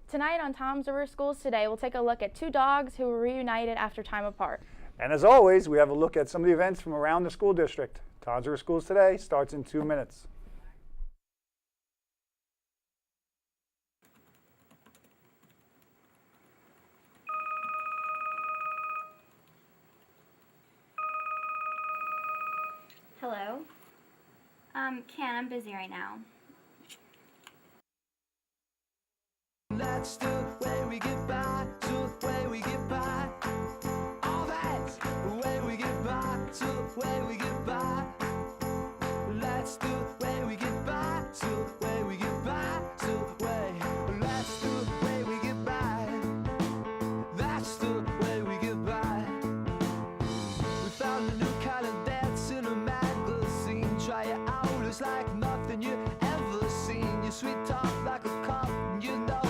Tonight on Tom's River Schools Today, we'll take a look at two dogs who were reunited after time apart. And as always, we have a look at some of the events from around the school district. Tom's River Schools Today starts in 2 minutes. Hello? Ken, I'm busy right now. That's the way we get by, the way we get by. All that's the way we get by, the way we get by. That's the way we get by, the way we get by, the way. That's the way we get by. That's the way we get by. We found a new kind of dance in a magazine. Try it out, it's like nothing you ever seen. Your sweet talk like a cup, you know.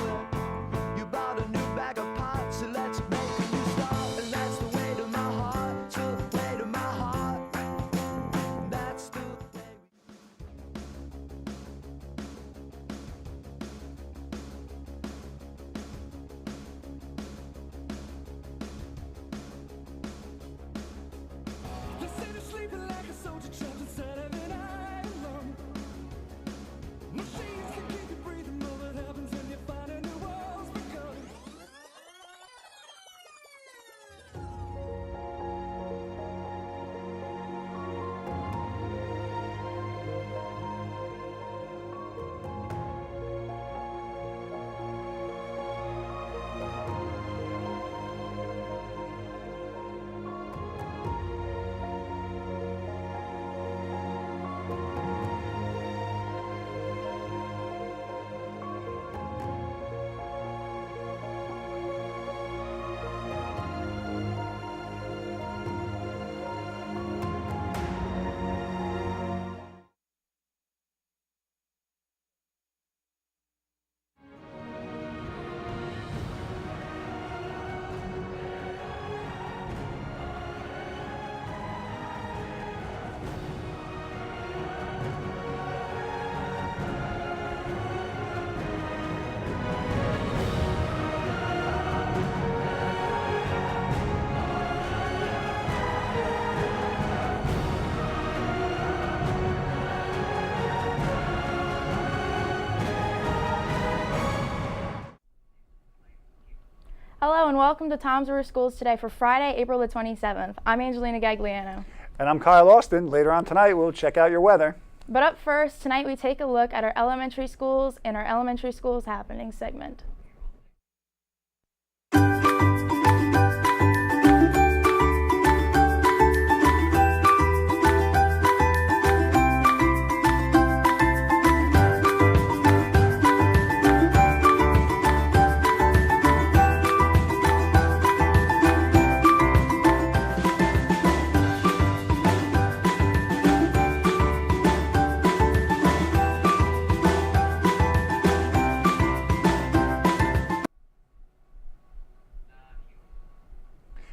Hello and welcome to Tom's River Schools Today for Friday, April the 27th. I'm Angelina Gagliano. And I'm Kyle Austin. Later on tonight, we'll check out your weather. But up first, tonight we take a look at our elementary schools in our Elementary Schools Happenings segment.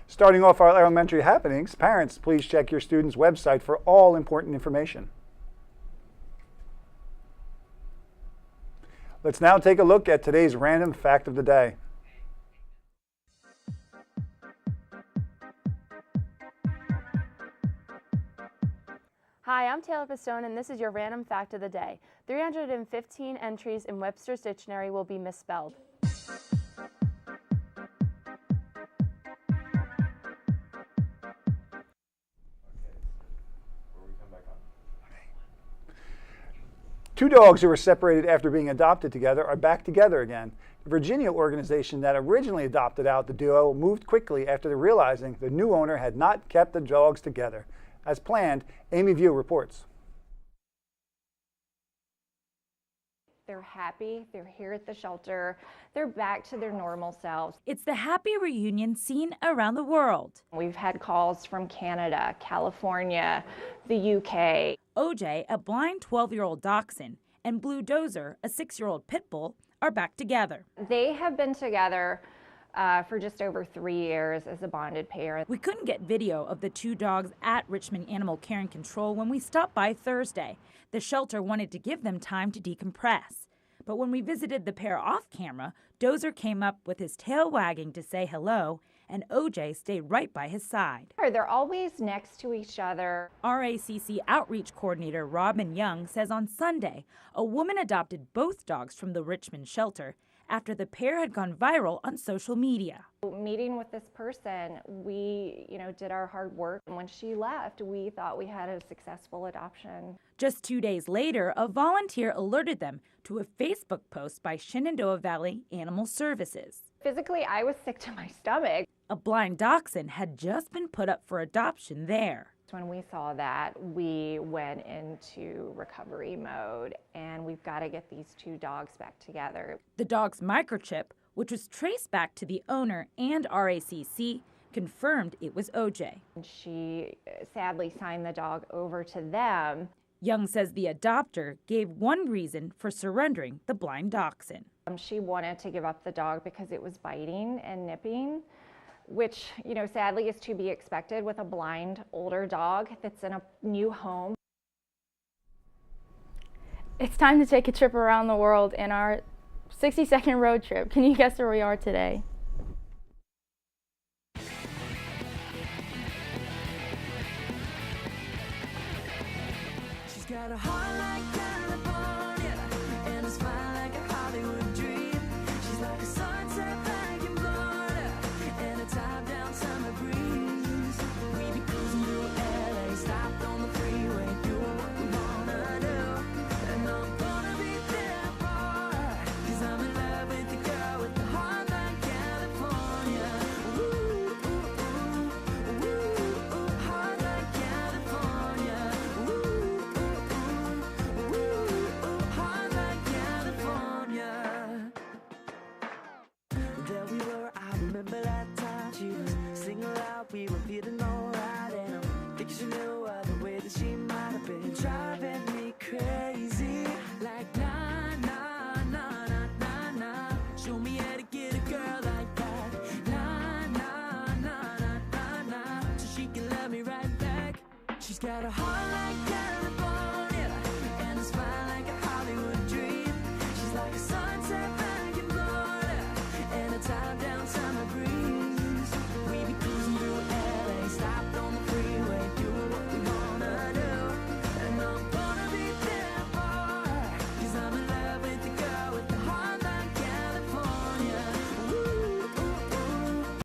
Starting off our elementary happenings, parents, please check your student's website for all important information. Let's now take a look at today's random fact of the day. Hi, I'm Taylor Pistone, and this is your random fact of the day. 315 entries in Webster's Dictionary will be misspelled. Two dogs who were separated after being adopted together are back together again. The Virginia organization that originally adopted out the duo moved quickly after realizing the new owner had not kept the dogs together. As planned, Amy View reports. They're happy, they're here at the shelter, they're back to their normal selves. It's the happy reunion seen around the world. We've had calls from Canada, California, the UK. OJ, a blind 12-year-old dachshund, and Blue Dozer, a 6-year-old pit bull, are back together. They have been together for just over 3 years as a bonded pair. We couldn't get video of the two dogs at Richmond Animal Care and Control when we stopped by Thursday. The shelter wanted to give them time to decompress. but when we visited the pair off camera, Dozer came up with his tail wagging to say hello, and OJ stayed right by his side. They're always next to each other. RACC Outreach Coordinator Robin Young says on Sunday, a woman adopted both dogs from the Richmond shelter after the pair had gone viral on social media. Meeting with this person, we, did our hard work. And when she left, we thought we had a successful adoption. Just 2 days later, a volunteer alerted them to a Facebook post by Shenandoah Valley Animal Services. Physically, I was sick to my stomach. A blind dachshund had just been put up for adoption there. When we saw that, we went into recovery mode, and we've got to get these two dogs back together. The dog's microchip, which was traced back to the owner and RACC, confirmed it was OJ. She sadly signed the dog over to them. Young says the adopter gave one reason for surrendering the blind dachshund. She wanted to give up the dog because it was biting and nipping, which, sadly is to be expected with a blind older dog that's in a new home. It's time to take a trip around the world in our 60-second road trip. Can you guess where we are today? She's got a heart like California, and a smile like a Hollywood dream. She's like a sunset back in Florida, and a top-down summer breeze. We be cruising through LA, stopped on the freeway, doing what we wanna do. And I'm gonna be there for her, 'cause I'm in love with the girl with the heart like California. Ooh, ooh, ooh, ooh, ooh, heart like California. Ooh, ooh, ooh, heart like California. There we were, I remember that time. She was singing loud, we were feeling alright, and I'm thinking she knew the way that she might have been driving me crazy. Like nah, nah, nah, nah, nah, nah. Show me how to get a girl like that. Nah, nah, nah, nah, nah, nah. So she can love me right back. She's got a heart like California, and a smile like a Hollywood dream. She's like a sunset back in Florida, and a top-down summer breeze. We be cruising through LA, stopped on the freeway, doing what we wanna do. And I'm gonna be there for her, 'cause I'm in love with the girl with the heart like California. Ooh, ooh, ooh.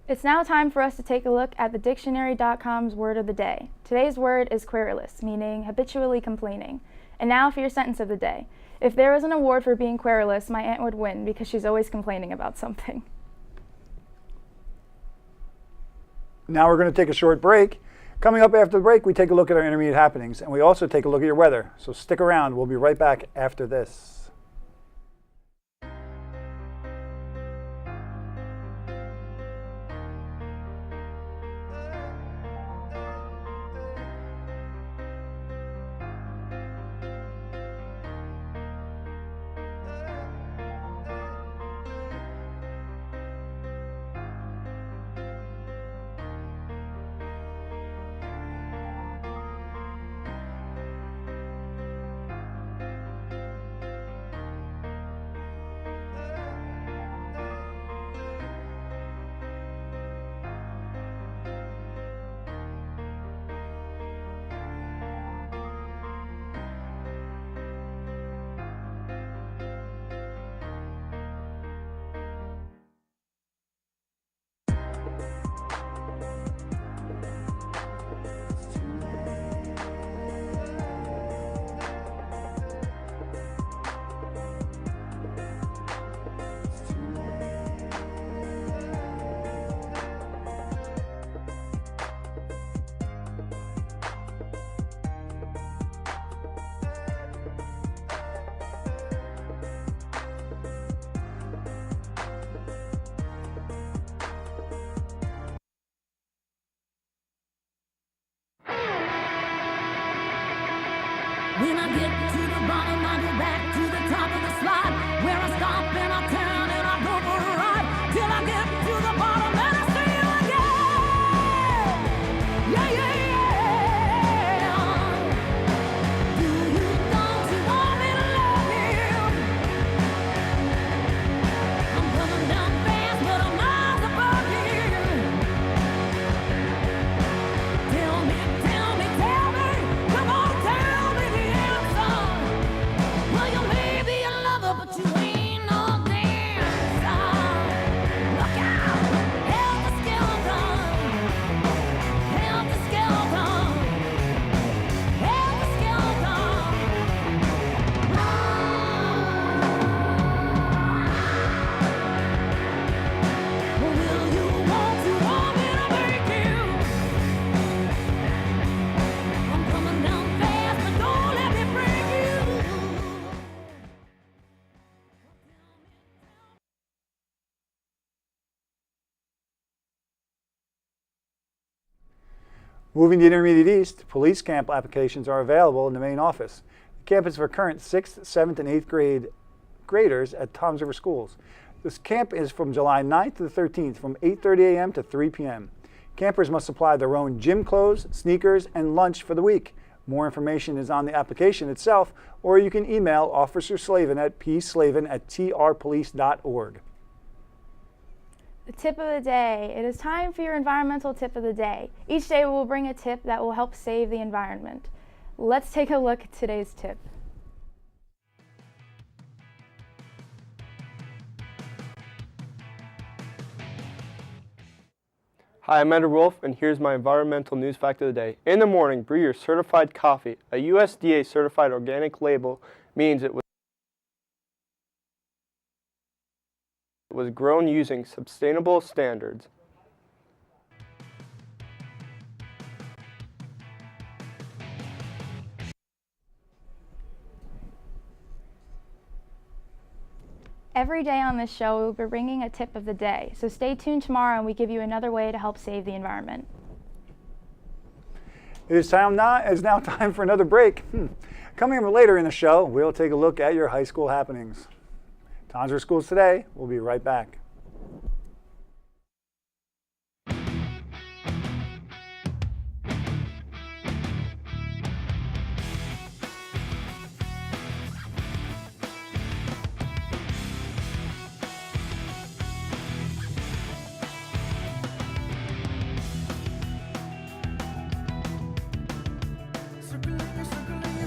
It's now time for us to take a look at the dictionary.com's word of the day. Today's word is querulous, meaning habitually complaining. And now for your sentence of the day. If there was an award for being querulous, my aunt would win because she's always complaining about something. Now we're going to take a short break. Coming up after the break, we take a look at our intermediate happenings, and we also take a look at your weather. So stick around. We'll be right back after this. When I get to the bottom, I go back to the top of the slide, where I stop and I turn and I go for a ride, till I get to the bottom and I see you again. Yeah, yeah, yeah. Do you want to want me to Moving to Intermediate East, police camp applications are available in the main office. The camp is for current 6th, 7th, and 8th graders at Toms River Schools. This camp is from July 9th to the 13th from 8:30 a.m. to 3 p.m. Campers must supply their own gym clothes, sneakers, and lunch for the week. More information is on the application itself, or you can email Officer Slavin at pslavin@trpolice.org. The tip of the day. It is time for your environmental tip of the day. Each day we will bring a tip that will help save the environment. Let's take a look at today's tip. Hi, I'm Ed Wolf, and here's my environmental news fact of the day. In the morning, brew your certified coffee. A USDA certified organic label means it was grown using sustainable standards. Every day on this show, we'll be bringing a tip of the day. So stay tuned tomorrow and we give you another way to help save the environment. It is now time for another break. Coming up later in the show, we'll take a look at your high school happenings. Toms River Schools Today. We'll be right back.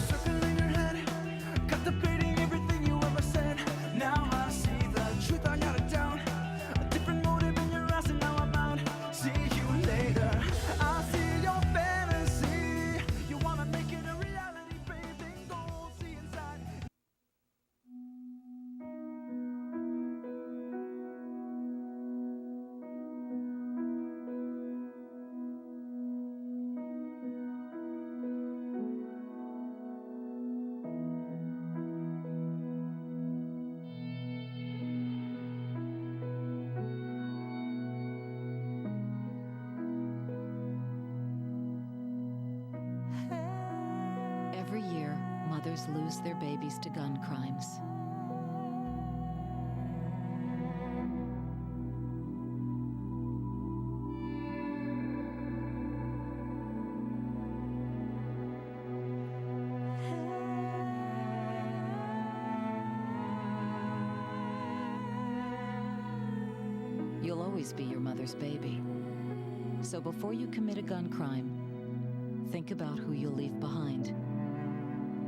Circling your head, contemplating everything you ever said. Now I see the truth, I got it down. A different motive in your eyes, and now I'm out. See you later. I see your fantasy. You wanna make it a reality, baby. Go see inside. Every year, mothers lose their babies to gun crimes. You'll always be your mother's baby. So before you commit a gun crime, think about who you'll leave behind.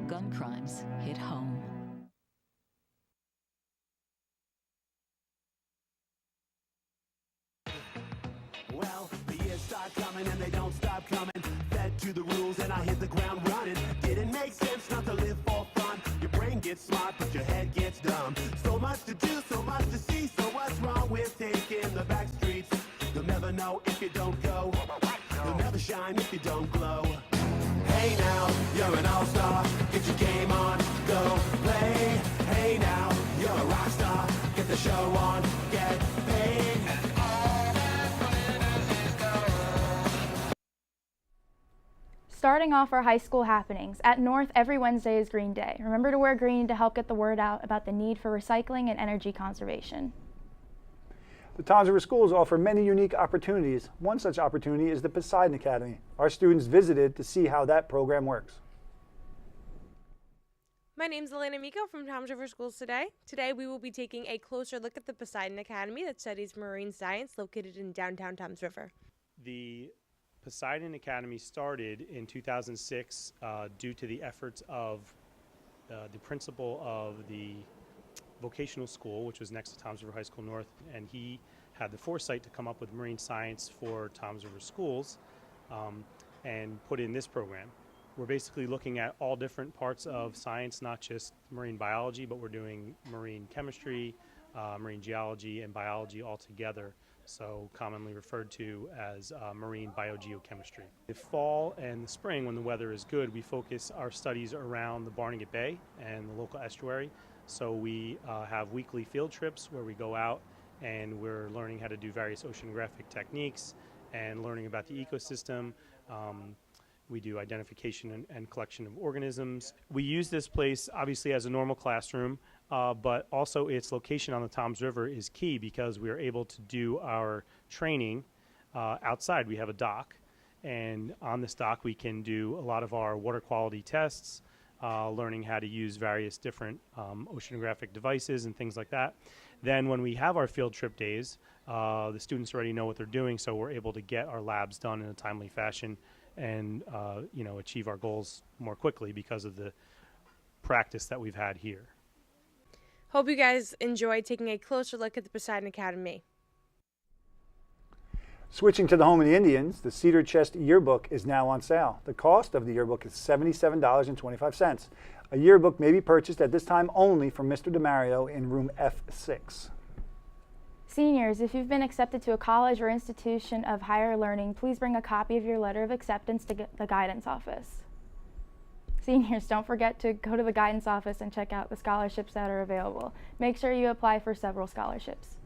Gun crimes hit home. Well, the years start coming and they don't stop coming. Fed to the rules and I hit the ground running. Didn't make sense not to live for fun. Your brain gets smart but your head gets dumb. So much to do, so much to see. So what's wrong with taking the back streets? You'll never know if you don't go. You'll never shine if you don't glow. Hey now, you're an all-star. Get your game on, go play. Hey now, you're a rock star. Get the show on, get paid. Starting off our high school happenings. At North, every Wednesday is Green Day. Remember to wear green to help get the word out about the need for recycling and energy conservation. The Toms River Schools offer many unique opportunities. One such opportunity is the Poseidon Academy. Our students visited to see how that program works. My name's Elena Miko from Toms River Schools Today. Today we will be taking a closer look at the Poseidon Academy that studies marine science located in downtown Toms River. The Poseidon Academy started in 2006 due to the efforts of the principal of the vocational school, which was next to Toms River High School North, and he had the foresight to come up with marine science for Toms River Schools and put in this program. We're basically looking at all different parts of science, not just marine biology, but we're doing marine chemistry, marine geology, and biology all together, so commonly referred to as marine biogeochemistry. The fall and the spring, when the weather is good, we focus our studies around the Barnegat Bay and the local estuary. So we have weekly field trips where we go out and we're learning how to do various oceanographic techniques and learning about the ecosystem. We do identification and collection of organisms. We use this place obviously as a normal classroom, but also its location on the Toms River is key because we are able to do our training outside. We have a dock, and on this dock we can do a lot of our water quality tests, learning how to use various different oceanographic devices and things like that. Then when we have our field trip days, the students already know what they're doing, so we're able to get our labs done in a timely fashion and achieve our goals more quickly because of the practice that we've had here. Hope you guys enjoyed taking a closer look at the Poseidon Academy. Switching to the home of the Indians, the Cedar Chest yearbook is now on sale. The cost of the yearbook is $77.25. A yearbook may be purchased at this time only from Mr. DeMario in room F6. Seniors, if you've been accepted to a college or institution of higher learning, please bring a copy of your letter of acceptance to the guidance office. Seniors, don't forget to go to the guidance office and check out the scholarships that are available. Make sure you apply for several scholarships.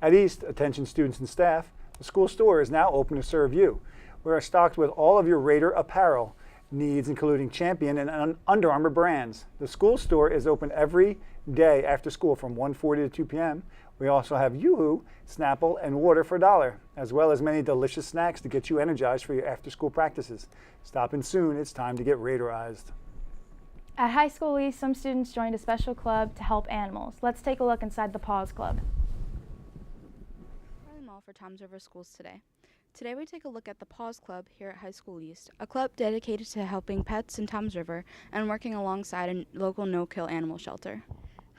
At East, attention students and staff, the school store is now open to serve you. We are stocked with all of your Raider apparel needs, including Champion and Under Armour brands. The school store is open every day after school from 1:40 to 2 p.m. We also have Yoo-Hoo, Snapple, and water for $1, as well as many delicious snacks to get you energized for your after-school practices. Stop in soon. It's time to get Raiderized. At High School East, some students joined a special club to help animals. Let's take a look inside the Paws Club. For Toms River Schools today. Today we take a look at the Paws Club here at High School East, a club dedicated to helping pets in Toms River and working alongside a local no-kill animal shelter.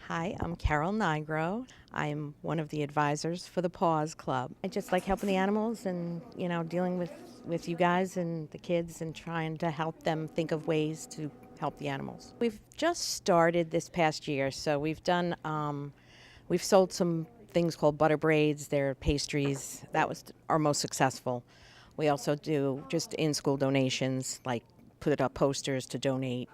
Hi, I'm Carol Nigro. I'm one of the advisors for the Paws Club. I just like helping the animals and, dealing with you guys and the kids and trying to help them think of ways to help the animals. We've just started this past year, so we've sold some things called butter braids. They're pastries. That was our most successful. We also do just in-school donations, like put up posters to donate,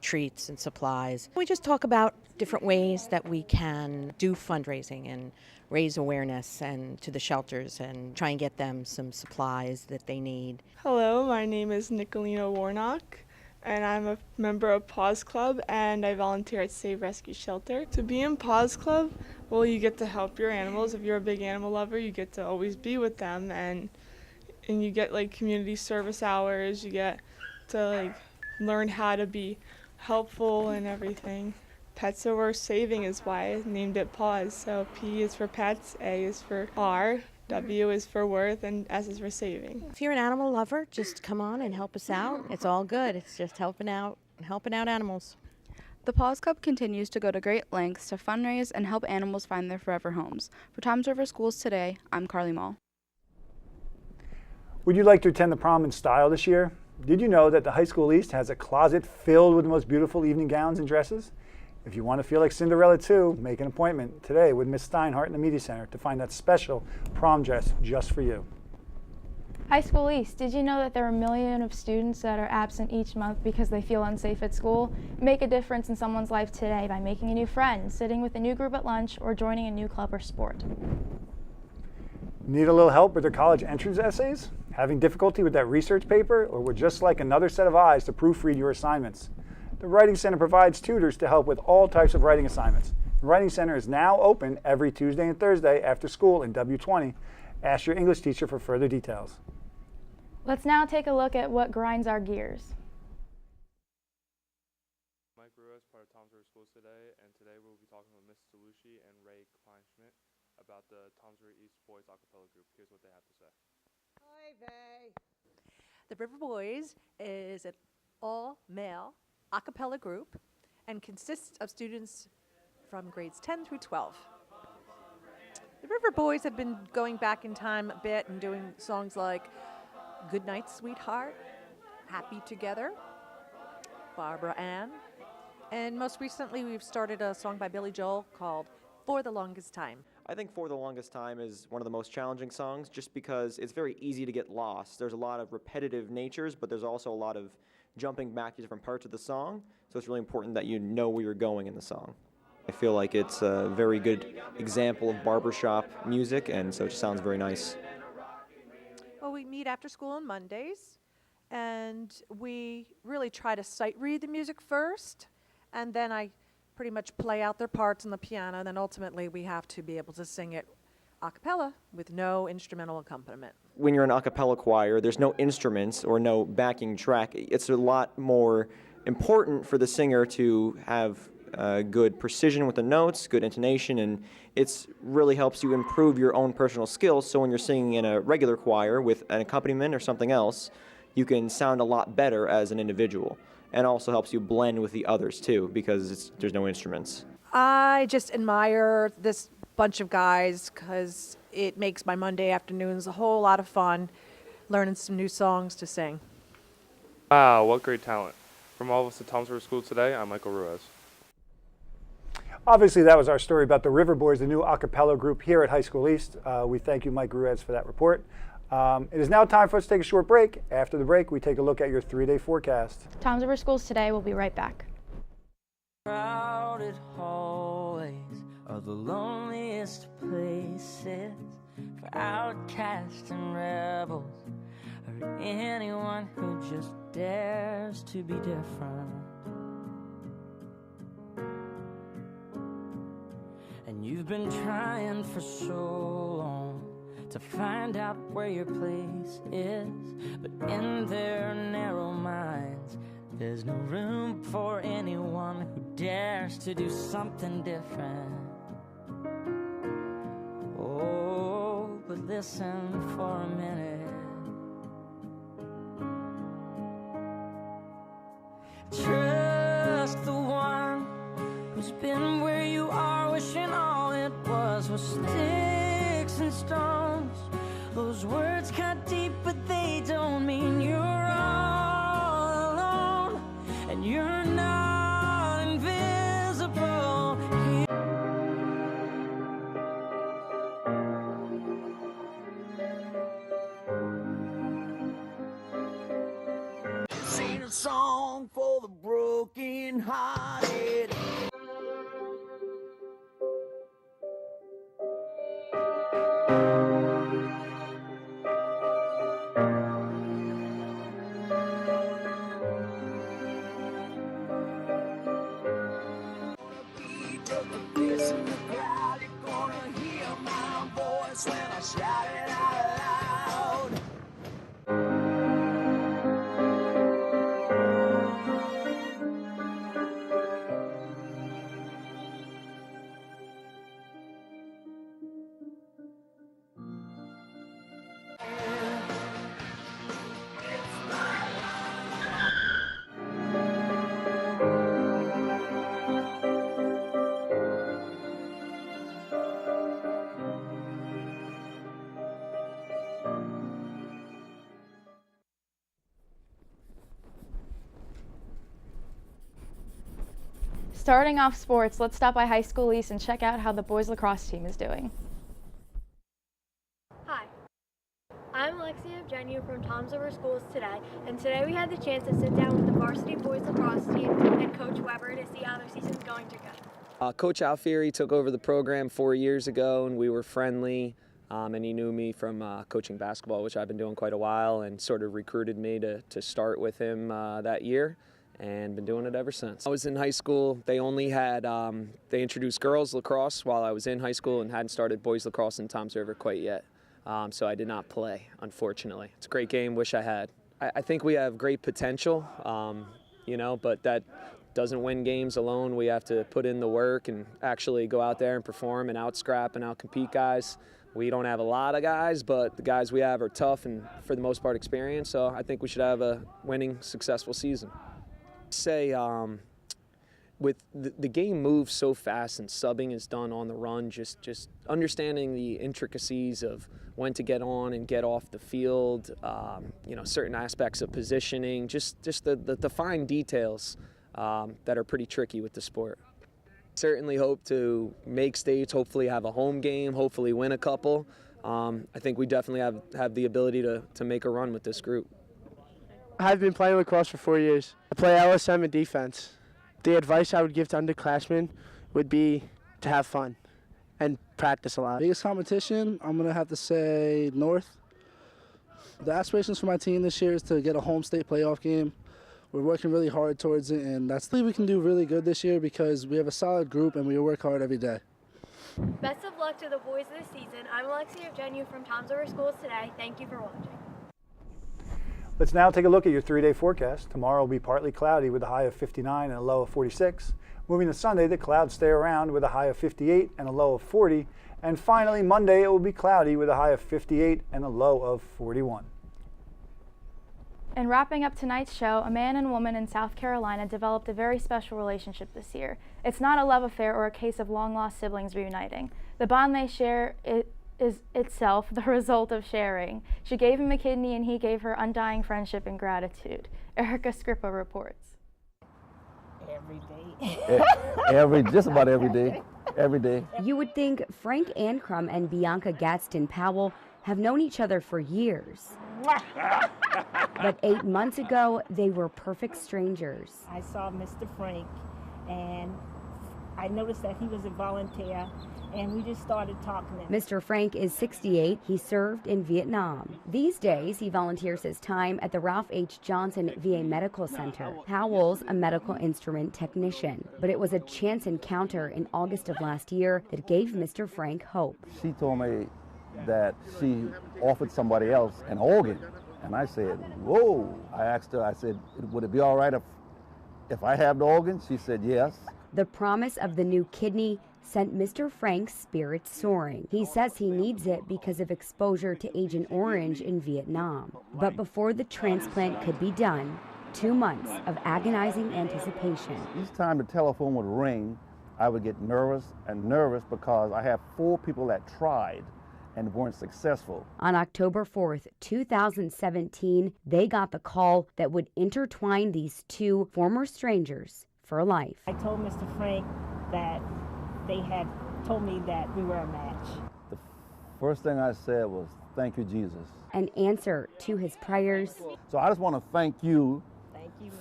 treats and supplies. We just talk about different ways that we can do fundraising and raise awareness and to the shelters and try and get them some supplies that they need. Hello, my name is Nicolina Warnock, and I'm a member of Paws Club, and I volunteer at Save Rescue Shelter. To be in Paws Club, well, you get to help your animals. If you're a big animal lover, you get to always be with them, and you get community service hours. You get to learn how to be helpful and everything. Pets are worth saving is why I named it Paws. So P is for pets, A is for R, W is for worth, and S is for saving. If you're an animal lover, just come on and help us out. It's all good. It's just helping out animals. The Paws Club continues to go to great lengths to fundraise and help animals find their forever homes. For Toms River Schools today, I'm Carly Mall. Would you like to attend the prom in style this year? Did you know that the High School East has a closet filled with the most beautiful evening gowns and dresses? If you want to feel like Cinderella too, make an appointment today with Miss Steinhardt in the Media Center to find that special prom dress just for you. High School East, did you know that there are millions of students that are absent each month because they feel unsafe at school? Make a difference in someone's life today by making a new friend, sitting with a new group at lunch, or joining a new club or sport. Need a little help with their college entrance essays? Having difficulty with that research paper, or would just like another set of eyes to proofread your assignments? The Writing Center provides tutors to help with all types of writing assignments. The Writing Center is now open every Tuesday and Thursday after school in W20. Ask your English teacher for further details. Let's now take a look at what grinds our gears. Mike Ruiz, part of Toms River Schools today, and today we'll be talking with Miss Salushi and Ray Kleinschmidt about the Toms River East Boys a cappella group. Here's what they have to say. Hi, Vay. The River Boys is an all-male a cappella group and consists of students from grades 10 through 12. The River Boys have been going back in time a bit and doing songs like Good Night, Sweetheart, Happy Together, Barbara Ann, and most recently we've started a song by Billy Joel called For the Longest Time. I think For the Longest Time is one of the most challenging songs just because it's very easy to get lost. There's a lot of repetitive natures, but there's also a lot of jumping back to different parts of the song, so it's really important that you know where you're going in the song. I feel like it's a very good example of barbershop music, and so it just sounds very nice. Well, we meet after school on Mondays, and we really try to sight read the music first, and then I pretty much play out their parts on the piano, and then ultimately we have to be able to sing it a cappella with no instrumental accompaniment. When you're an a cappella choir, there's no instruments or no backing track. It's a lot more important for the singer to have good precision with the notes, good intonation, and it really helps you improve your own personal skills. So when you're singing in a regular choir with an accompaniment or something else, you can sound a lot better as an individual, and also helps you blend with the others too, because there's no instruments. I just admire this bunch of guys because it makes my Monday afternoons a whole lot of fun, learning some new songs to sing. Wow, what great talent. From all of us at Toms River School today, I'm Michael Ruiz. Obviously, that was our story about the River Boys, the new a cappella group here at High School East. We thank you, Mike Ruiz, for that report. It is now time for us to take a short break. After the break, we take a look at your 3-day forecast. Toms River Schools Today will be right back. Crowded hallways are the loneliest places for outcasts and rebels, or anyone who just dares to be different. And you've been trying for so long to find out where your place is, but in their narrow minds there's no room for anyone who dares to do something different. Oh, but listen for a minute. Trust the one who's been where you are, wishing all it was sticks and stones. Those words cut deep, but they don't mean you're all alone, and you're not invisible. Sing a song for the broken hearted. When I shout it out loud. Starting off sports, let's stop by High School East and check out how the boys lacrosse team is doing. Hi, I'm Alexia Evgeniu from Toms River Schools Today, and today we had the chance to sit down with the varsity boys lacrosse team and Coach Weber to see how their season's going to go. Coach Alfieri took over the program 4 years ago, and we were friendly, and he knew me from coaching basketball, which I've been doing quite a while, and sort of recruited me to start with him that year, and been doing it ever since. I was in high school. They only had, they introduced girls lacrosse while I was in high school and hadn't started boys lacrosse in Toms River quite yet. So I did not play, unfortunately. It's a great game, wish I had. I think we have great potential, you know, but that doesn't win games alone. We have to put in the work and actually go out there and perform and out-scrap and out-compete guys. We don't have a lot of guys, but the guys we have are tough and for the most part experienced, so I think we should have a winning, successful season. Say with the game moves so fast and subbing is done on the run, just understanding the intricacies of when to get on and get off the field, you know, certain aspects of positioning, just the fine details that are pretty tricky with the sport. Certainly hope to make states, hopefully have a home game, hopefully win a couple. I think we definitely have the ability to make a run with this group. I've been playing lacrosse for 4 years. I play LSM and defense. The advice I would give to underclassmen would be to have fun and practice a lot. Biggest competition, I'm going to have to say North. The aspirations for my team this year is to get a home state playoff game. We're working really hard towards it, and I believe we can do really good this year because we have a solid group and we work hard every day. Best of luck to the boys this season. I'm Alexia Evgeniu from Toms River Schools Today. Thank you for watching. Let's now take a look at your 3-day forecast. Tomorrow will be partly cloudy with a high of 59 and a low of 46. Moving to Sunday, the clouds stay around with a high of 58 and a low of 40. And finally, Monday, it will be cloudy with a high of 58 and a low of 41. And wrapping up tonight's show, a man and woman in South Carolina developed a very special relationship this year. It's not a love affair or a case of long-lost siblings reuniting. The bond they share is itself the result of sharing. She gave him a kidney and he gave her undying friendship and gratitude. Erica Scrippa reports. Every day. Just about every day. Every day. You would think Frank Ancrum and Bianca Gadsden Powell have known each other for years. But 8 months ago, they were perfect strangers. I saw Mr. Frank, and I noticed that he was a volunteer, and we just started talking. Mr. Frank is 68. He served in Vietnam. These days, he volunteers his time at the Ralph H. Johnson VA Medical Center. Powell's a medical instrument technician, but it was a chance encounter in August of last year that gave Mr. Frank hope. She told me that she offered somebody else an organ. And I said, whoa. I asked her, I said, would it be all right if I have the organ? She said, yes. The promise of the new kidney sent Mr. Frank's spirits soaring. He says he needs it because of exposure to Agent Orange in Vietnam. But before the transplant could be done, 2 months of agonizing anticipation. Each time the telephone would ring, I would get nervous because I have 4 people that tried and weren't successful. On October 4th, 2017, they got the call that would intertwine these 2 former strangers for life. I told Mr. Frank that they had told me that we were a match. The first thing I said was, thank you, Jesus. An answer to his prayers. So I just want to thank you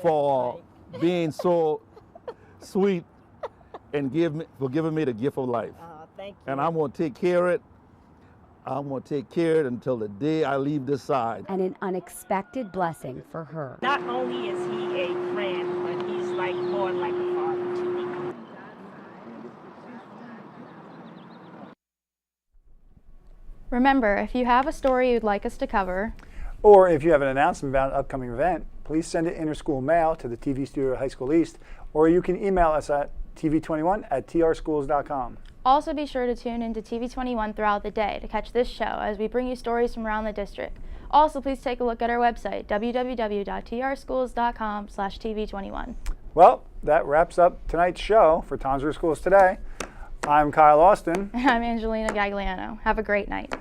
for being so sweet and for giving me the gift of life. Thank you. And I'm going to take care of it. I'm going to take care of it until the day I leave this side. And an unexpected blessing for her. Not only is he a friend, but he's like more like a father to me. Remember, if you have a story you'd like us to cover, or if you have an announcement about an upcoming event, please send it interschool mail to the TV studio at High School East, or you can email us at tv21@trschools.com. Also be sure to tune into TV21 throughout the day to catch this show as we bring you stories from around the district. Also, please take a look at our website, www.trschools.com/TV21. Well, that wraps up tonight's show for Toms River Schools Today. I'm Kyle Austin. And I'm Angelina Gagliano. Have a great night.